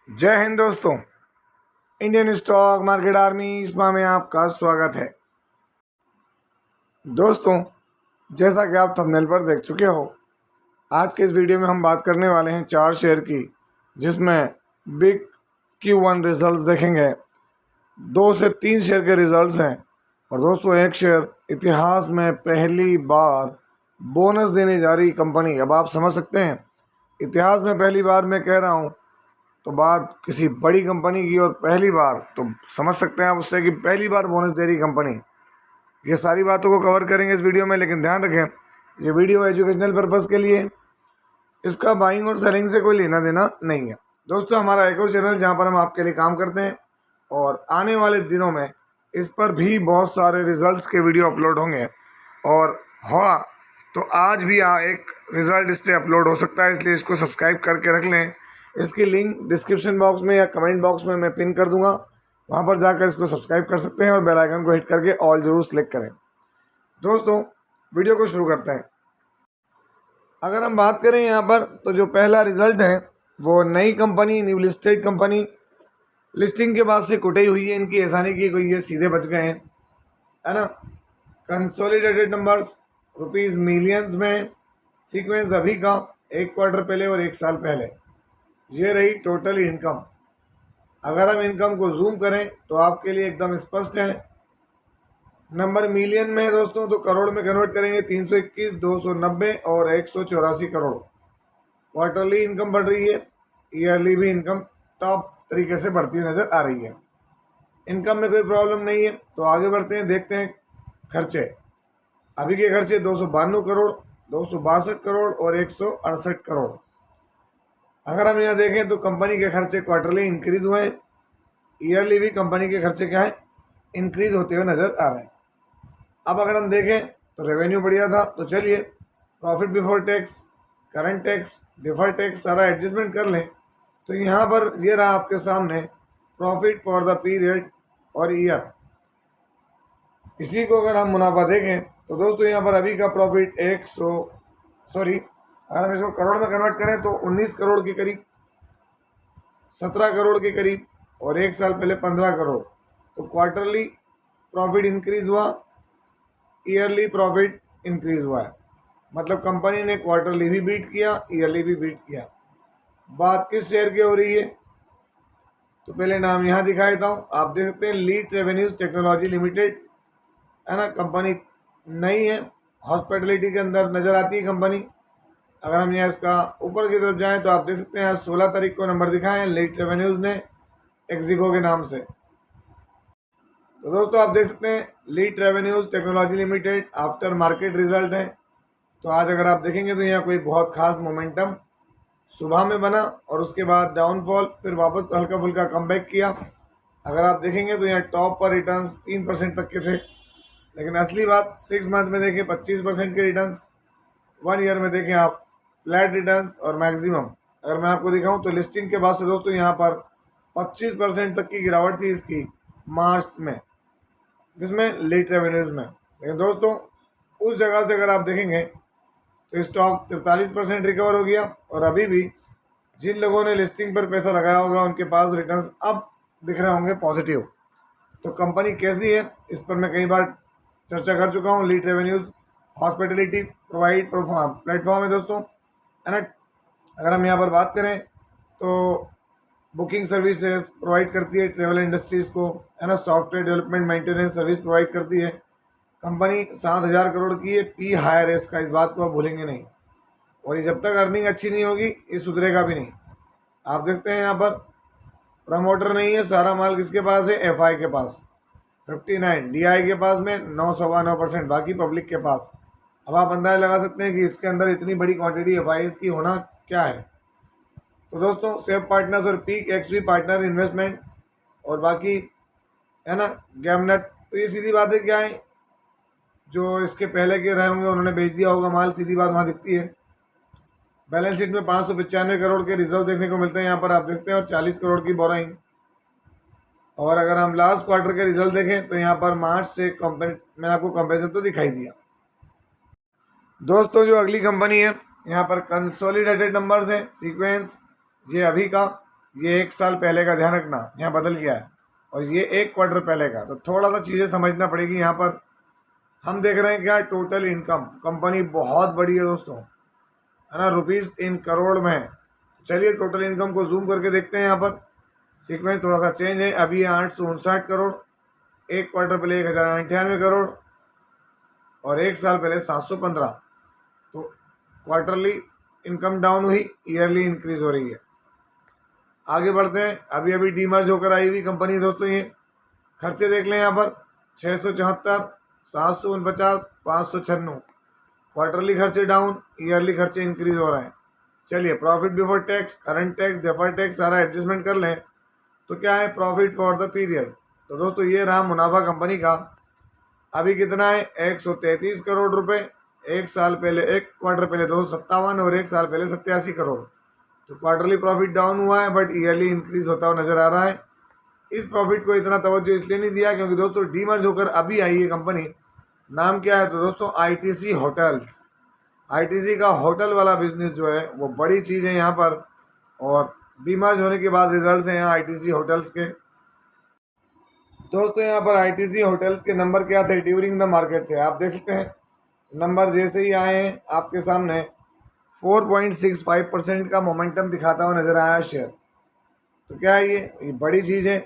जय हिंद दोस्तों। Indian stock market army इसमा में आपका स्वागत है। दोस्तों, जैसा कि आप थंबनेल पर देख चुके हो, आज के इस वीडियो में हम बात करने वाले हैं 4 शेयर की, जिसमें बिग Q1 रिजल्ट्स देखेंगे। 2 से 3 शेयर के रिजल्ट्स हैं और दोस्तों एक शेयर इतिहास में पहली बार बोनस देने जा रही कंपनी। अब आप समझ सकते हैं, इतिहास में पहली बार मैं कह रहा हूँ तो बात किसी बड़ी कंपनी की, और पहली बार तो समझ सकते हैं आप उससे कि पहली बार बोनस दे रही कंपनी। ये सारी बातों को कवर करेंगे इस वीडियो में, लेकिन ध्यान रखें ये वीडियो एजुकेशनल पर्पज़ के लिए, इसका बाइंग और सेलिंग से कोई लेना देना नहीं है। दोस्तों, हमारा एक और चैनल जहाँ पर हम आपके लिए काम करते हैं और आने वाले दिनों में इस पर भी बहुत सारे रिजल्ट्स के वीडियो अपलोड होंगे, और हाँ तो आज भी एक रिज़ल्ट इस पर अपलोड हो सकता है, इसलिए इसको सब्सक्राइब करके रख लें। इसकी लिंक डिस्क्रिप्शन बॉक्स में या कमेंट बॉक्स में मैं पिन कर दूंगा, वहाँ पर जाकर इसको सब्सक्राइब कर सकते हैं और बेल आइकन को हिट करके ऑल जरूर सेलेक्ट करें। दोस्तों, वीडियो को शुरू करते हैं। अगर हम बात करें यहाँ पर, तो जो पहला रिजल्ट है वो नई company, new listed company, listing के बाद से कुटी हुई है इनकी, ऐसा नहीं कि कोई ये सीधे बच गए हैं, है ना। कंसोलिडेटेड नंबर्स रुपीज़ मिलियंस में, सीक्वेंस अभी का, 1 क्वार्टर पहले और 1 साल पहले, ये रही टोटल इनकम। अगर हम इनकम को जूम करें तो आपके लिए एकदम स्पष्ट है। नंबर मिलियन में है दोस्तों, तो करोड़ में कन्वर्ट करेंगे 321, 290 और 184 करोड़। क्वार्टरली इनकम बढ़ रही है, ईयरली भी इनकम टॉप तरीके से बढ़ती हुई नज़र आ रही है। इनकम में कोई प्रॉब्लम नहीं है, तो आगे बढ़ते हैं, देखते हैं खर्चे। अभी के खर्चे 292 करोड़, 262 करोड़ और 168 करोड़। अगर हम यहाँ देखें तो कंपनी के खर्चे क्वार्टरली इंक्रीज हुए हैं, ईयरली भी कंपनी के खर्चे क्या है, इंक्रीज होते हुए नज़र आ रहे हैं। अब अगर हम देखें तो रेवेन्यू बढ़िया था, तो चलिए profit before tax, current tax, deferred tax सारा एडजस्टमेंट कर लें, तो यहाँ पर ये रहा आपके सामने प्रॉफिट फॉर द पीरियड और ईयर। इसी को अगर हम मुनाफा देखें तो दोस्तों यहाँ पर अभी का प्रॉफिट अगर हम इसको करोड़ में कन्वर्ट करें तो 19 करोड़ के करीब, 17 करोड़ के करीब, और 1 साल पहले 15 करोड़। तो क्वार्टरली प्रॉफिट इंक्रीज हुआ, ईयरली प्रॉफिट इंक्रीज हुआ है। मतलब कंपनी ने क्वार्टरली भी बीट किया, ईयरली भी बीट किया। बात किस शेयर की हो रही है, तो पहले नाम यहाँ दिखा देता हूँ, आप देख सकते हैं लीड रेवेन्यूज टेक्नोलॉजी लिमिटेड, है ना। कंपनी नई है, हॉस्पिटलिटी के अंदर नज़र आती है कंपनी। अगर हम यहाँ इसका ऊपर की तरफ जाएं तो आप देख सकते हैं आज 16 तारीख को नंबर दिखाए हैं लीड रेवेन्यूज़ ने एक्जिको के नाम से। तो दोस्तों आप देख सकते हैं lead revenues technology limited after market result है। तो आज अगर आप देखेंगे तो यहाँ कोई बहुत खास मोमेंटम सुबह में बना और उसके बाद डाउनफॉल, फिर वापस हल्का फुल्का कमबैक किया। अगर आप देखेंगे तो यहाँ टॉप पर रिटर्न्स 3% तक के थे, लेकिन असली बात 6 मंथ में देखें 25% के रिटर्न्स, 1 ईयर में देखें आप फ्लैट रिटर्न्स, और मैक्सिमम अगर मैं आपको दिखाऊं तो लिस्टिंग के बाद से दोस्तों यहाँ पर 25% तक की गिरावट थी इसकी मार्च में, जिसमें लीड रेवेन्यूज़ में। लेकिन दोस्तों उस जगह से अगर आप देखेंगे तो स्टॉक 43% रिकवर हो गया, और अभी भी जिन लोगों ने लिस्टिंग पर पैसा लगाया होगा उनके पास रिटर्न्स अब दिख रहे होंगे पॉजिटिव। तो कंपनी कैसी है इस पर मैं कई बार चर्चा कर चुका हूँ। Lead revenues hospitality provide platform है दोस्तों, है ना। अगर हम यहाँ पर बात करें तो बुकिंग सर्विसेज प्रोवाइड करती है ट्रेवल इंडस्ट्रीज़ को, है ना। Software development maintenance service provide करती है। कंपनी 7,000 करोड़ की है, पी हायर है इसका, इस बात को आप भूलेंगे नहीं। और ये जब तक अर्निंग अच्छी नहीं होगी ये सुधरेगा भी नहीं। आप देखते हैं यहाँ पर प्रमोटर नहीं है, सारा माल किसके पास है, एफआई के पास 59, डीआई के पास में 9.9%, बाकी पब्लिक के पास। अब आप अंदाजा लगा सकते हैं कि इसके अंदर इतनी बड़ी क्वांटिटी एफआईज की होना क्या है। तो दोस्तों सेफ पार्टनर्स और पीक एक्सवी पार्टनर इन्वेस्टमेंट और बाकी, है ना, गैमनेट, तो ये सीधी बात है क्या है, जो इसके पहले के रहे होंगे उन्होंने बेच दिया होगा माल, सीधी बात वहाँ दिखती है। बैलेंस शीट में 595 करोड़ के रिजर्व देखने को मिलते हैं यहाँ पर, आप देखते हैं, और 40 करोड़ की बोराइंग। और अगर हम लास्ट क्वार्टर के रिजल्ट देखें तो यहाँ पर मार्च से मैंने आपको कंपेरिजन तो दिखाई दिया। दोस्तों जो अगली कंपनी है यहाँ पर कंसोलिडेटेड नंबर्स हैं, सीक्वेंस ये अभी का, ये 1 साल पहले का, ध्यान रखना, यहाँ बदल गया है, और ये 1 क्वार्टर पहले का। तो थोड़ा सा चीज़ें समझना पड़ेगी। यहाँ पर हम देख रहे हैं क्या, टोटल इनकम, कंपनी बहुत बड़ी है दोस्तों, है ना, रुपीज़ इन करोड़ में है। चलिए टोटल इनकम को जूम करके देखते हैं। यहाँ पर सीक्वेंस थोड़ा सा चेंज है। अभी 859 करोड़, 1 क्वार्टर पहले 1098 करोड़, और 1 साल पहले 715। तो क्वार्टरली इनकम डाउन हुई, ईयरली इंक्रीज हो रही है। आगे बढ़ते हैं। अभी अभी डीमर्ज होकर आई हुई कंपनी दोस्तों। ये खर्चे देख लें यहाँ पर, 674, 749, 596। क्वार्टरली खर्चे डाउन, ईयरली खर्चे इंक्रीज हो रहे हैं। चलिए profit before tax, current tax, deferred tax सारा एडजस्टमेंट कर लें तो क्या है, प्रॉफिट फॉर द पीरियड। तो दोस्तों ये रहा मुनाफा कंपनी का। अभी कितना है, 133 करोड़ रुपए। 1 साल पहले, 1 क्वार्टर पहले 257, और 1 साल पहले 87 करोड़। तो क्वार्टरली प्रॉफिट डाउन हुआ है, बट ईयरली इंक्रीज होता हुआ नजर आ रहा है। इस प्रॉफिट को इतना तवज्जो इसलिए नहीं दिया क्योंकि दोस्तों डीमर्ज होकर अभी आई है कंपनी। नाम क्या है, तो दोस्तों आईटीसी होटल्स। आईटीसी का होटल वाला बिजनेस जो है वो बड़ी चीज़ है यहाँ पर, और डीमर्ज होने के बाद रिजल्ट्स हैं यहाँ आईटीसी होटल्स के। दोस्तों यहाँ पर आईटीसी होटल्स के नंबर क्या थे ड्यूरिंग द मार्केट थे, आप देख सकते हैं। नंबर जैसे ही आए हैं आपके सामने, 4.65% का मोमेंटम दिखाता हुआ नजर आया शेयर। तो क्या है, ये बड़ी चीज़ है,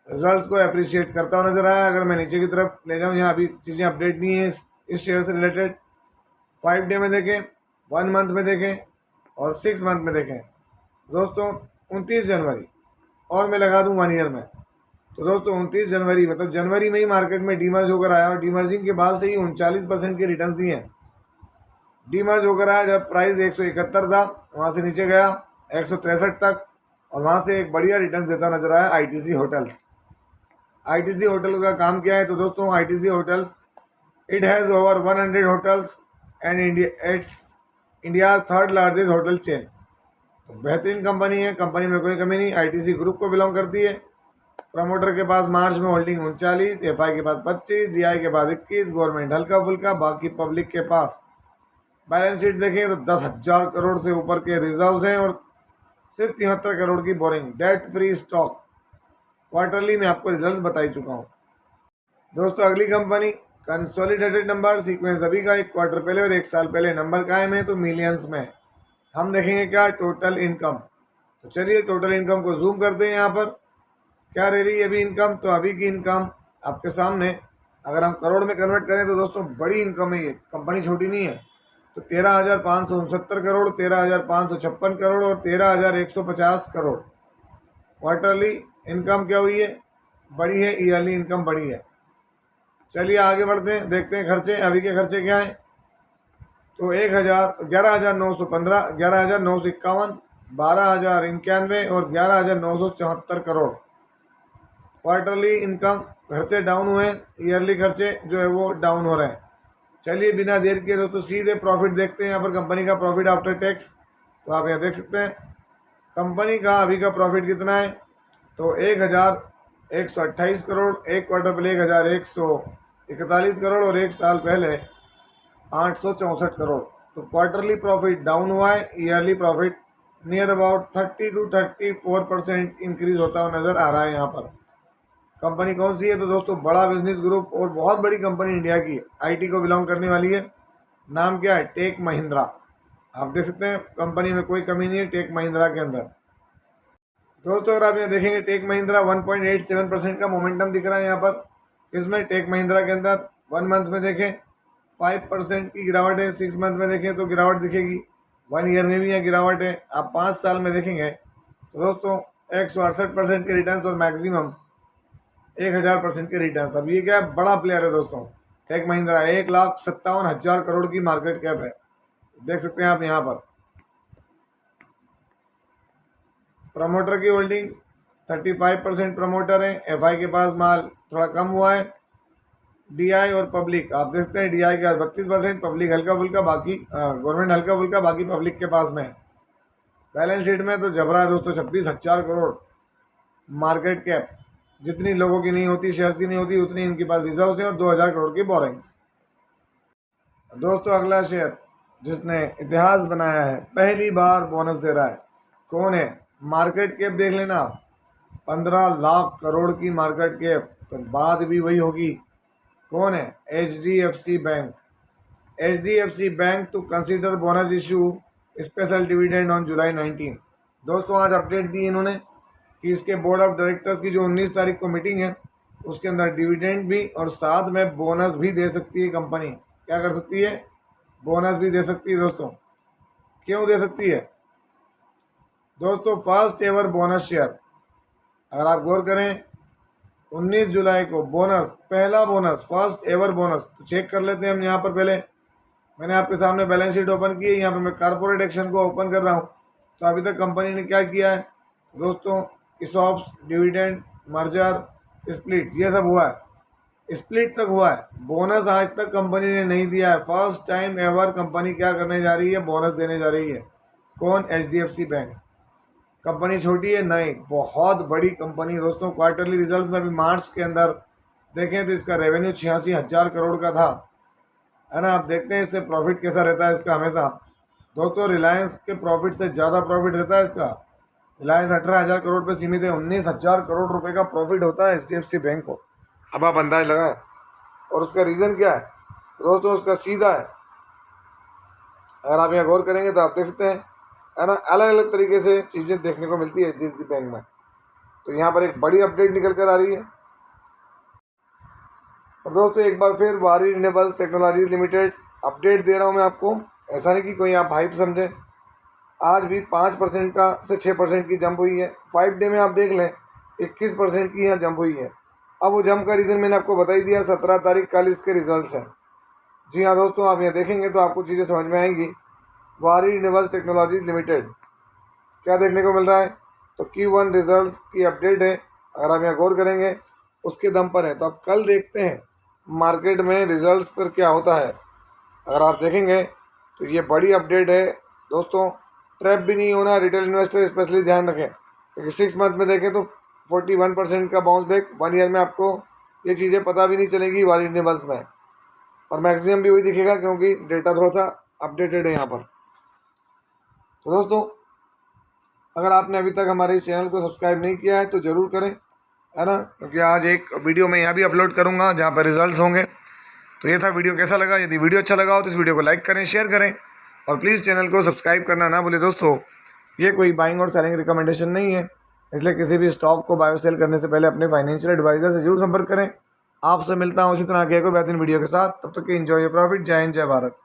रिजल्ट्स को अप्रिशिएट करता हुआ नजर आया। अगर मैं नीचे की तरफ ले जाऊँ, यहाँ अभी चीज़ें अपडेट नहीं है इस शेयर से रिलेटेड। 5 डे में देखें, 1 मंथ में देखें, और 6 मंथ में देखें दोस्तों। 29 जनवरी, और मैं लगा दूँ 1 ईयर में, तो दोस्तों 29 जनवरी, मतलब जनवरी में ही मार्केट में डीमर्ज होकर आया, और डीमर्जिंग के बाद से ही 39% के रिटर्न दिए हैं। डीमर्ज होकर आया जब प्राइस 171 था, वहाँ से नीचे गया 163 तक, और वहाँ से एक बढ़िया रिटर्न देता नजर आया आईटीसी होटल्स। आईटीसी होटल का काम क्या है, तो दोस्तों ITC hotels, it has over 100 hotels and India third largest hotel chain. तो बेहतरीन कंपनी है, कंपनी में कोई कमी नहीं। आईटीसी ग्रुप को बिलोंग करती है। प्रमोटर के पास मार्च में होल्डिंग 39, एफआई के पास 25, डीआई के पास 21, गवर्नमेंट हल्का फुल्का, बाकी पब्लिक के पास। बैलेंस शीट देखें तो 10,000 करोड़ से ऊपर के रिजर्व्स हैं, और सिर्फ 73 करोड़ की boring, debt free stock. Quarterly में आपको रिजल्ट्स बता ही चुका हूँ दोस्तों। अगली कंपनी कंसोलिडेटेड नंबर, सीक्वेंस अभी का 1 क्वार्टर पहले और 1 साल पहले, नंबर कायम है तो मिलियंस में। हम देखेंगे क्या, टोटल इनकम। तो चलिए टोटल इनकम को जूम करते हैं। यहाँ पर क्या रह रही है अभी इनकम, तो अभी की इनकम आपके सामने, अगर हम करोड़ में कन्वर्ट करें तो दोस्तों बड़ी इनकम है, ये कंपनी छोटी नहीं है। तो 13,569 करोड़, 13,556 करोड़, और 13,150 करोड़। क्वार्टरली इनकम क्या हुई है, बड़ी है, ईयरली इनकम बड़ी है। चलिए आगे बढ़ते हैं, देखते हैं खर्चे। अभी के खर्चे क्या हैं, तो 11,915, 11,951, 12,091 और 11,974 करोड़। क्वार्टरली इनकम खर्चे डाउन हुए, ईयरली खर्चे जो है वो डाउन हो रहे हैं। चलिए बिना देर किए दोस्तों सीधे प्रॉफिट देखते हैं। यहाँ पर कंपनी का प्रॉफिट आफ्टर टैक्स, तो आप यहाँ देख सकते हैं कंपनी का अभी का प्रॉफिट कितना है, तो 1,128 करोड़, 1 क्वार्टर पहले 1,141 करोड़, और 1 साल पहले 864 करोड़। तो क्वार्टरली प्रॉफिट डाउन हुआ है, yearly profit near about 30 to 34% increase होता हुआ नज़र आ रहा है। यहाँ पर कंपनी कौन सी है, तो दोस्तों बड़ा बिजनेस ग्रुप और बहुत बड़ी कंपनी इंडिया की, आईटी को बिलोंग करने वाली है। नाम क्या है, टेक महिंद्रा। आप देख सकते हैं कंपनी में कोई कमी नहीं है टेक महिंद्रा के अंदर। दोस्तों अगर आप यहाँ देखेंगे टेक महिंद्रा 1.87% का मोमेंटम दिख रहा है यहाँ पर। इसमें टेक महिंद्रा के अंदर 1 मंथ में देखें 5% की गिरावट है, 6 मंथ में देखें तो गिरावट दिखेगी, 1 ईयर में भी यह गिरावट है। आप 5 साल में देखेंगे तो दोस्तों 168% के रिटर्न और मैक्सिमम 1,000% के रिटर्न। अब ये क्या बड़ा प्लेयर है दोस्तों, टेक महिंद्रा 1,57,000 करोड़ की मार्केट कैप है, देख सकते हैं आप यहाँ पर। प्रमोटर की होल्डिंग 35% प्रमोटर है, एफआई के पास माल थोड़ा कम हुआ है। डीआई और पब्लिक आप देखते हैं, डीआई के पास 32%, पब्लिक हल्का फुल्का, बाकी गवर्नमेंट हल्का फुल्का, बाकी पब्लिक के पास में है। बैलेंस शीट में तो जबरा है दोस्तों, 26,000 करोड़ मार्केट कैप। जितनी लोगों की नहीं होती, शेयर्स की नहीं होती, उतनी इनके पास रिजर्व है, और 2,000 करोड़ की बोरिंग्स। दोस्तों अगला शेयर जिसने इतिहास बनाया है, पहली बार बोनस दे रहा है, कौन है, मार्केट कैप देख लेना आप, 15 लाख करोड़ की मार्केट कैप, तो बात भी वही होगी। कौन है? HDFC bank. HDFC bank to consider bonus issue special dividend on July 19। दोस्तों आज अपडेट दी इन्होंने कि इसके बोर्ड ऑफ डायरेक्टर्स की जो 19 तारीख को मीटिंग है उसके अंदर डिविडेंड भी और साथ में बोनस भी दे सकती है कंपनी। क्या कर सकती है? बोनस भी दे सकती है दोस्तों। क्यों दे सकती है दोस्तों? फर्स्ट एवर बोनस शेयर, अगर आप गौर करें 19 जुलाई को बोनस, पहला बोनस, फर्स्ट एवर बोनस। तो चेक कर लेते हैं हम यहाँ पर। पहले मैंने आपके सामने बैलेंस शीट ओपन की है, यहाँ पे मैं कॉर्पोरेट एक्शन को ओपन कर रहा हूँ। तो अभी तक कंपनी ने क्या किया है दोस्तों? ESOPs, डिविडेंड, मर्जर, स्प्लिट, ये सब हुआ है। स्प्लिट तक हुआ है, बोनस आज तक कंपनी ने नहीं दिया है। फर्स्ट टाइम एवर कंपनी क्या करने जा रही है? बोनस देने जा रही है। कौन? HDFC bank. कंपनी छोटी है? नहीं, बहुत बड़ी कंपनी है दोस्तों। क्वार्टरली रिजल्ट्स में भी मार्च के अंदर देखें तो इसका रेवेन्यू 86,000 करोड़ का था, है ना। आप देखते हैं इससे प्रॉफिट कैसा रहता है इसका हमेशा। दोस्तों रिलायंस के प्रॉफिट से ज़्यादा प्रॉफिट रहता है इसका। रिलायंस 18,000 करोड़ पे सीमित है, 19,000 करोड़ रुपए का प्रॉफिट होता है HDFC बैंक को। अब आप अंदाज लगाएं। और उसका रीज़न क्या है दोस्तों? उसका सीधा है, अगर आप यहाँ गौर करेंगे तो आप देख सकते हैं, है ना, अलग अलग तरीके से चीज़ें देखने को मिलती है HDFC बैंक में। तो यहाँ पर एक बड़ी अपडेट निकल कर आ रही है। और दोस्तों एक बार फिर वारी रिन्यूएबल्स टेक्नोलॉजीज लिमिटेड अपडेट दे रहा हूँ मैं आपको, ऐसा नहीं कि कोई आप हाइप समझें। आज भी 5% का से 6% की जंप हुई है। 5 डे में आप देख लें 21% की यहाँ जंप हुई है। अब वो जंप का रीज़न मैंने आपको बता ही दिया। 17 तारीख कल इसके रिजल्ट्स हैं। जी हाँ दोस्तों, आप यहाँ देखेंगे तो आपको चीज़ें समझ में आएंगी। वारी रिन्यूएबल्स टेक्नोलॉजीज लिमिटेड क्या देखने को मिल रहा है? तो Q1 रिजल्ट्स की अपडेट है, अगर आप यहाँ गौर करेंगे उसके दम पर है। तो अब कल देखते हैं मार्केट में रिजल्ट्स पर क्या होता है। अगर आप देखेंगे तो ये बड़ी अपडेट है दोस्तों। ट्रैप भी नहीं होना, रिटेल इन्वेस्टर स्पेशली ध्यान रखें, क्योंकि 6 मंथ में देखें तो 41% का बाउंस बैक। 1 ईयर में आपको ये चीज़ें पता भी नहीं चलेगी वाली रिन्यूएबल्स में, और मैक्सिमम भी वही दिखेगा क्योंकि डेटा थोड़ा सा अपडेटेड है यहाँ पर। तो दोस्तों अगर आपने अभी तक हमारे इस चैनल को सब्सक्राइब नहीं किया है तो ज़रूर करें, है ना, क्योंकि आज एक वीडियो मैं यहाँ भी अपलोड करूँगा जहाँ पर रिजल्ट्स होंगे। तो ये था वीडियो, कैसा लगा? यदि वीडियो अच्छा लगा हो तो इस वीडियो को लाइक करें, शेयर करें और प्लीज़ चैनल को सब्सक्राइब करना ना भूलें। दोस्तों ये कोई बाइंग और सेलिंग रिकमेंडेशन नहीं है, इसलिए किसी भी स्टॉक को बाय और सेल करने से पहले अपने फाइनेंशियल एडवाइजर से जरूर संपर्क करें। आपसे मिलता हूँ इसी तरह के कोई बेहतरीन वीडियो के साथ। तब तक के एंजॉय योर प्रॉफिट। जय हिंद, जय भारत।